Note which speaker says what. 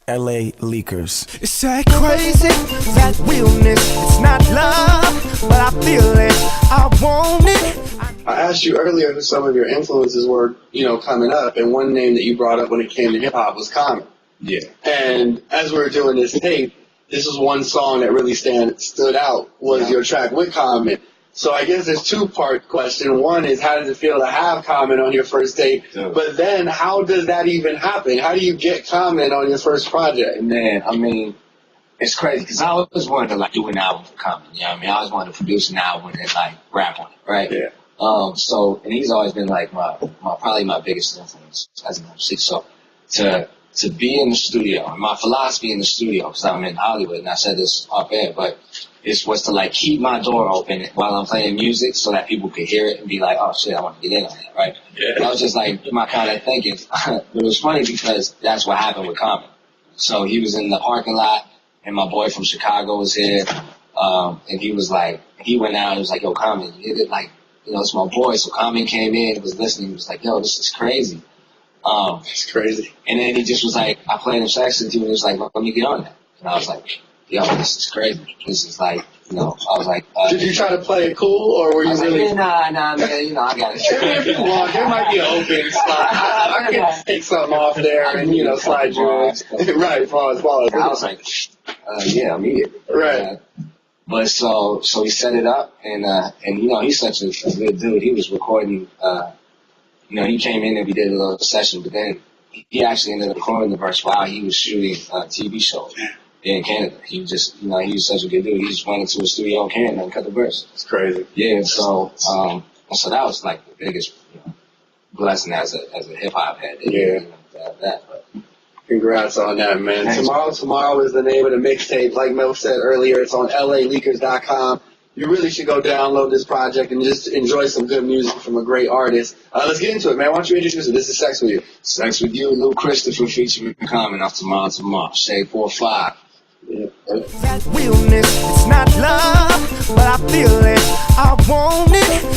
Speaker 1: LA Leakers.
Speaker 2: It's that crazy, that realness. It's not love, but I feel it. I want it.
Speaker 3: I asked you earlier who some of your influences were, coming up, and one name that you brought up when it came to hip hop was Common.
Speaker 4: Yeah.
Speaker 3: And as we were doing this tape, this was one song that really stood out was your track with Common. So I guess there's two-part question. One is, how does it feel to have Common on your first tape?
Speaker 4: Yeah.
Speaker 3: But then, how does that even happen? How do you get Common on your first project?
Speaker 4: Man, I mean, it's crazy because I always wanted to do an album for Common. You know what I mean? I always wanted to produce an album and rap on it, right?
Speaker 3: Yeah.
Speaker 4: And he's always been probably my biggest influence as an MC. So to be in the studio, and my philosophy in the studio, because I'm in Hollywood, and I said this off air, but was to keep my door open while I'm playing music so that people could hear it and be like, oh shit, I want to get in on that, right? Yeah. That was just my kind of thinking. But it was funny because that's what happened with Common. So he was in the parking lot, and my boy from Chicago was here, and he went out and was like, yo, Common, you did it it's my boy. So Common came in, was listening, he was like, yo, this is crazy.
Speaker 3: It's crazy.
Speaker 4: And then he just was like, I played him Saxon to him, and he was like, let me get on that. And I was like, yo, this is crazy. This is I was like...
Speaker 3: Did you try to play it cool, or were you really...
Speaker 4: Nah, man, I got it.
Speaker 3: If you want, there might be an open spot. I can take something off there and, slide you in. Right, pause.
Speaker 4: I was like, yeah, immediately.
Speaker 3: Right.
Speaker 4: But so he set it up, and he's such a good dude. He was recording, he came in and we did a little session, but then he actually ended up recording the verse while he was shooting a TV show in Canada. He just, he was such a good dude. He just went into a studio in Canada and cut the verse.
Speaker 3: It's crazy.
Speaker 4: Yeah, so that was the biggest blessing as a hip hop head. But
Speaker 3: congrats on that, man. Thanks. Tomorrow is the name of the mixtape. Like Mel said earlier, it's on LALeakers.com. You really should go download this project and just enjoy some good music from a great artist. Let's get into it, man. Why don't you introduce it? This is Sex With You.
Speaker 4: Sex With You, Lil Christopher featuring Common off Tomorrow. Shade 4-5.
Speaker 3: Yeah.
Speaker 2: That realness, it's not love, but I feel it. I want it.